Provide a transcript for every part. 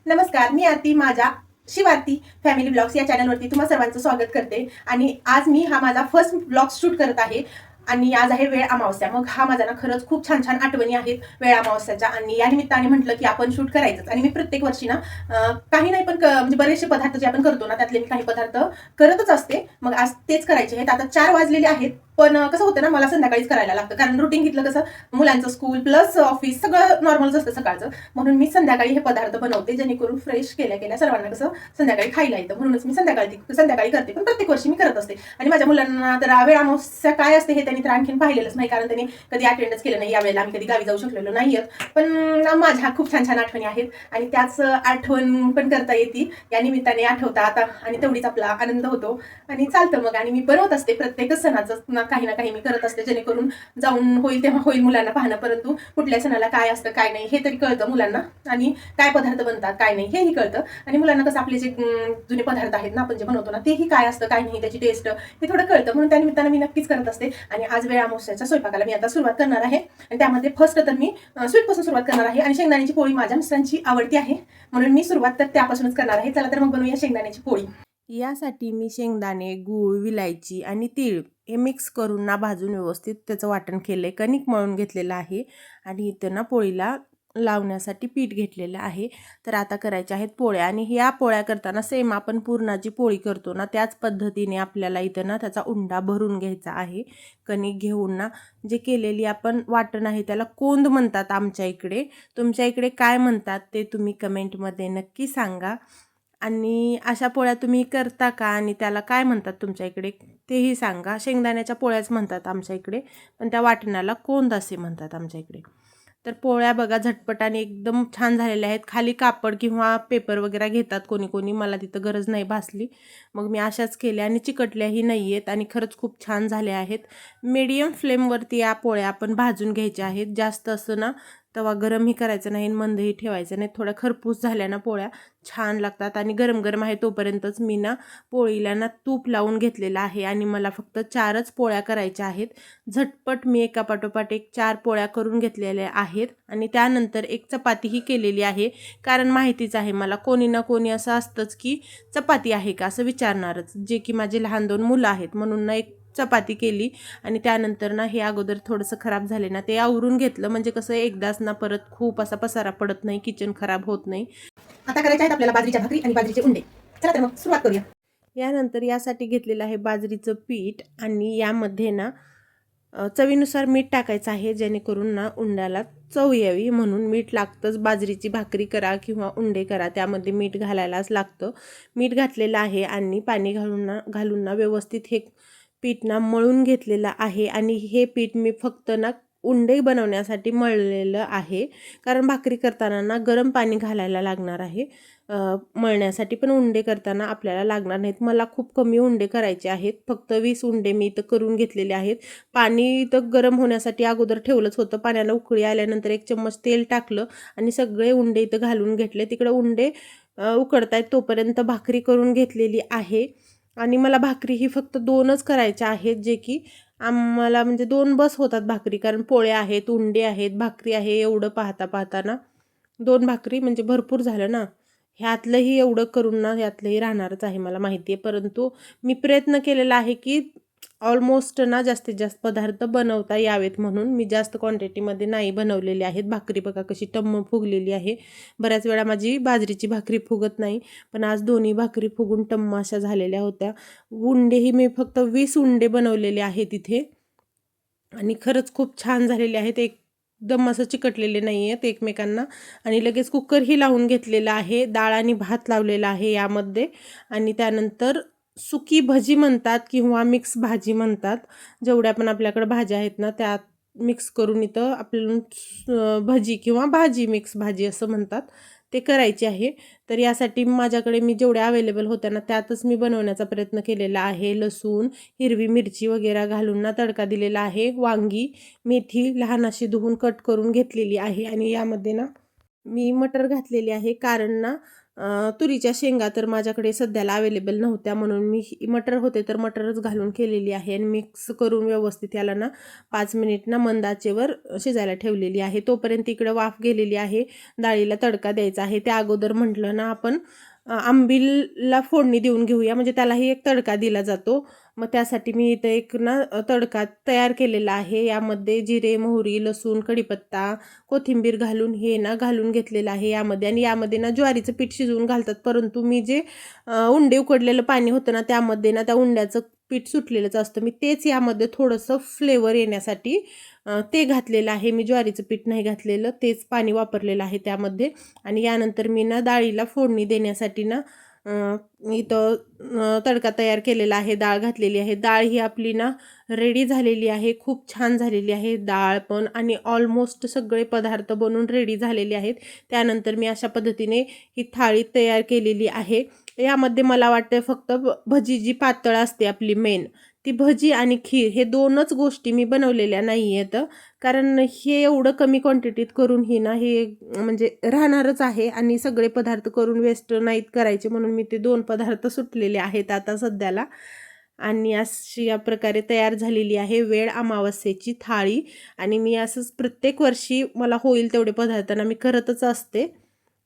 नमस्कार, मी आरती माझ्या शिवारती family blogs या चॅनलवरती तुम्हा सर्वांचं स्वागत करते. आणि आज मी हा माझा फर्स्ट ब्लॉग शूट करत आहे. आणि आज आहे वेळ अमावस्या. मग हा माझा ना खरंच खूप छान छान आठवणी आहेत वेळ अमावस्याच्या, आणि या निमित्ताने म्हटलं की आपण शूट करायचंच. आणि मी प्रत्येक वर्षी ना काही नाही पण म्हणजे बरेचसे पदार्थ जे आपण करतो ना त्यातले मी काही पदार्थ करतच असते. मग आज तेच करायचे आहेत. आता 4 वाजलेले आहेत, पण कसं होतं ना, मला संध्याकाळीच करायला लागतं, कारण रुटीन घेतलं कसं मुलांचं स्कूल प्लस ऑफिस सगळं नॉर्मलच असतं सकाळचं. म्हणून मी संध्याकाळी हे पदार्थ बनवते, जेणेकरून फ्रेश केल्या केल्या सर्वांना कसं संध्याकाळी खायला येतं. म्हणूनच मी संध्याकाळी करते, पण प्रत्येक वर्षी मी करत असते. आणि माझ्या मुलांना तर वेळ अमावस्या काय असते हे त्यांनी तर आणखीन पाहिलेलंच नाही, कारण त्यांनी कधी अटेंडच केलं नाही. यावेळेला आम्ही कधी गावी जाऊ शकलेलो नाहीये. पण माझ्या खूप छान छान आठवणी आहेत, आणि त्याच आठवण पण करता येते या निमित्ताने आठवतात, आणि तेवढीच आपला आनंद होतो आणि चालतं मग. आणि मी बनवत असते प्रत्येकच सणाचं ना काही मी करत असते, जेणेकरून जाऊन होईल तेव्हा होईल मुलांना पाहणं, परंतु कुठल्या सणाला काय असतं काय नाही हे तरी कळतं मुलांना, आणि काय पदार्थ बनतात काय नाही हेही कळतं. आणि मुलांना कसं आपले जे जुने पदार्थ आहेत ना आपण जे बनवतो ना तेही काय असतं काय नाही त्याची टेस्ट हे थोडं कळतं. म्हणून त्या निमित्तानं मी नक्कीच करत असते. आणि आज वेळ अमावस्याच्या स्वयंपाकाला मी आता सुरुवात करणार आहे, आणि त्यामध्ये फर्स्ट तर मी स्वीटपासून सुरुवात करणार आहे. आणि शेंगदाण्याची पोळी माझ्या मिस्टरांची आवडती आहे, म्हणून मी सुरुवात तर त्यापासूनच करणार आहे. चला तर मग बनवूया शेंगदाण्याची पोळी. यासाठी मी शेंगदाणे, गूळ, विलायची आणि तीळ हे मिक्स करून ना भाजून व्यवस्थित त्याचं वाटण केलं आहे. कणिक मळून घेतलेलं आहे आणि इथं ना पोळीला लावण्यासाठी पीठ घेतलेलं आहे. तर आता करायच्या आहेत पोळ्या, आणि ह्या पोळ्या करताना सेम आपण पुरणाची पोळी करतो ना त्याच पद्धतीने आपल्याला इथं ना त्याचा उंडा भरून घ्यायचा आहे. कणिक घेऊन ना जे केलेली आपण वाटण आहे त्याला कोंद म्हणतात आमच्या इकडे. तुमच्या इकडे काय म्हणतात ते तुम्ही कमेंटमध्ये नक्की सांगा. आणि अशा पोळ्या तुम्ही करता का, आणि त्याला काय म्हणतात तुमच्या इकडे तेही सांगा. शेंगदाण्याच्या पोळ्याच म्हणतात आमच्या इकडे, पण त्या वाटणाला कोंद असे म्हणतात आमच्या इकडे. तर पोळ्या बघा झटपट आणि एकदम छान झालेल्या आहेत. खाली कापड किंवा पेपर वगैरे घेतात कोणी कोणी, मला तिथं गरज नाही भासली. मग मी अशाच केल्या आणि चिकटल्याही नाही आहेत, आणि खरंच खूप छान झाल्या आहेत. मीडियम फ्लेमवरती या पोळ्या आपण भाजून घ्यायच्या आहेत. जास्त असं ना तवा गरमही करायचं नाही, मंदही ठेवायचं नाही. थोड्या खरपूस झाल्या ना पोळ्या छान लागतात. आणि गरम गरम आहे तोपर्यंतच मी ना पोळीला ना तूप लावून घेतलेलं आहे, आणि मला फक्त 4च पोळ्या करायच्या आहेत. झटपट मी एका पाठोपाठ एक 4 पोळ्या करून घेतलेल्या आहेत, आणि त्यानंतर एक चपातीही केलेली आहे. कारण माहितीच आहे मला, कोणी ना कोणी असं असतंच की चपाती आहे का असं विचारणारच, जे की माझे लहान 2 मुलं आहेत. म्हणून ना एक चपाती केली, आणि त्यानंतर ना हे अगोदर थोडंसं खराब झाले ना ते आवरून घेतलं, म्हणजे कसं एकदाच ना परत खूप असा पसारा पडत नाही, किचन खराब होत नाही. आता करायचे आहेत आपल्याला बाजरीच्या भाकरी आणि बाजरीचे उंडे. चला तर मग सुरुवात करूया. यानंतर यासाठी घेतलेलं आहे बाजरीचं पीठ, आणि यामध्ये ना चवीनुसार मीठ टाकायचं आहे, जेणेकरून ना उंड्याला चव यावी म्हणून मीठ लागतंच. बाजरीची भाकरी करा किंवा उंडे करा त्यामध्ये मीठ घालायलाच लागतं. मीठ घातलेलं आहे, आणि पाणी घालून ना व्यवस्थित हे पीठ ना मळून घेतलेलं आहे. आणि हे पीठ मी फक्त ना उंडे बनवण्यासाठी मळलेलं आहे, कारण भाकरी करताना ना गरम पाणी घालायला लागणार आहे मळण्यासाठी, पण उंडे करताना आपल्याला लागणार नाहीत. मला खूप कमी उंडे करायचे आहेत, फक्त 20 उंडे मी इथं करून घेतलेले आहेत. पाणी इथं गरम होण्यासाठी अगोदर ठेवलंच होतं. पाण्याला उकळी आल्यानंतर 1 चम्मच तेल टाकलं, आणि सगळे उंडे इथं घालून घेतले. तिकडे उंडे उकडतायत तोपर्यंत भाकरी करून घेतलेली आहे. आणि मला भाकरी ही फक्त 2च करायच्या आहेत, जे की आम्हाला म्हणजे 2 बस होतात भाकरी, कारण पोळ्या आहेत, उंडे आहेत, भाकरी आहे. एवढं पाहता ना 2 भाकरी म्हणजे भरपूर झालं ना. ह्यातलंही एवढं करून ना ह्यातलंही राहणारच आहे मला माहिती आहे, परंतु मी प्रयत्न केलेला आहे की ऑलमोस्ट ना जास्तीत जास्त पदार्थ बनवता यावेत, म्हणून मी जास्त क्वांटिटीमध्ये नाही बनवलेले आहेत. भाकरी बघा कशी टम्म फुगलेली आहे. बऱ्याच वेळा माझी बाजरीची भाकरी फुगत नाही, पण आज दोन्ही भाकरी फुगून टम्म अशा झालेल्या होत्या. उंडेही मी फक्त 20 उंडे बनवलेले आहेत इथे, आणि खरंच खूप छान झालेले आहेत. एकदम असं चिकटलेले नाही आहेत एकमेकांना. आणि लगेच कुकरही लावून घेतलेला आहे. डाळ आणि भात लावलेला आहे यामध्ये, आणि त्यानंतर सुकी भजी म्हणतात किंवा मिक्स भाजी म्हणतात. जेवढ्या पण आपल्याकडे भाज्या आहेत ना त्यात मिक्स करून इथं आपल्याला भजी किंवा भाजी, मिक्स भाजी असं म्हणतात, ते करायचे आहे. तर यासाठी माझ्याकडे मी जेवढ्या अवेलेबल होत्या ना त्यातच मी बनवण्याचा प्रयत्न केलेला आहे. लसूण, हिरवी मिरची वगैरे घालून ना तडका दिलेला आहे. वांगी, मेथी लहान अशी धुवून कट करून घेतलेली आहे, आणि यामध्ये ना मी मटर घातलेली आहे कारण ना तुरीच्या शेंगा तर माझ्याकडे सध्याला अवेलेबल नव्हत्या, म्हणून मी मटर होते तर मटरच घालून केलेली आहे आणि मिक्स करून व्यवस्थित याला ना 5 मिनिट ना मंद आचेवर शिजायला ठेवलेली आहे. तोपर्यंत इकडं वाफ गेलेली आहे. डाळीला तडका द्यायचा आहे. त्या अगोदर म्हटलं ना आपण आंबीलला फोडणी देऊन घेऊया, म्हणजे त्यालाही एक तडका दिला जातो. मग त्यासाठी मी इथं एक ना तडका तयार केलेला आहे. यामध्ये जिरे, मोहरी, लसूण, कढीपत्ता, कोथिंबीर घालून घेतलेलं आहे यामध्ये. आणि यामध्ये ना ज्वारीचं पीठ शिजवून घालतात, परंतु मी जे उंडे उकडलेलं पाणी होतं ना त्यामध्ये ना त्या उंड्याचं पीठ सुटलेलंच असतं. मी तेच यामध्ये थोडंसं फ्लेवर येण्यासाठी ते घातलेलं आहे. मी ज्वारीचं पीठ नाही घातलेलं, तेच पाणी वापरलेलं आहे आणि यानंतर मी ना डाळीला फोडणी देण्यासाठी ना इथं तडका तयार केलेला आहे. डाळ घातलेली आहे. डाळ ही आपली ना रेडी झालेली आहे. खूप छान झालेली आहे डाळ पण, आणि ऑलमोस्ट सगळे पदार्थ बनवून रेडी झालेले आहेत. त्यानंतर मी अशा पद्धतीने ही थाळी तयार केलेली आहे. यामध्ये मला वाटतं फक्त भजी जी पातळ असते आपली मेन, ती भजी आणि खीर हे 2च गोष्टी मी बनवलेल्या नाही आहेत, कारण हे एवढं कमी क्वांटिटीत करून ही ना हे म्हणजे राहणारच आहे आणि सगळे पदार्थ करून वेस्ट नाहीत करायचे, म्हणून मी ते 2 पदार्थ सुटलेले आहेत आता सध्याला. आणि अशी या प्रकारे तयार झालेली आहे वेळ अमावस्येची थाळी. आणि मी असंच प्रत्येक वर्षी मला होईल तेवढे पदार्थांना मी करतच असते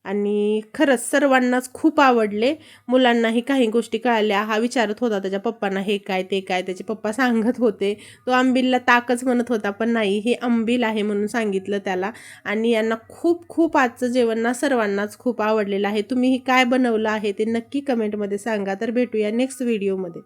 आणि खरंच सर्वांनाच खूप आवडले. मुलांनाही काही गोष्टी कळाल्या. हा विचारत होता त्याच्या पप्पांना हे काय ते काय, त्याचे पप्पा सांगत होते. तो आंबीलला ताकच म्हणत होता, पण नाही, हे आंबील आहे म्हणून सांगितलं त्याला. आणि यांना खूप खूप आजचं जेवण ना सर्वांनाच खूप आवडलेलं आहे. तुम्हीही काय बनवलं आहे ते नक्की कमेंटमध्ये सांगा. तर भेटूया नेक्स्ट व्हिडिओमध्ये.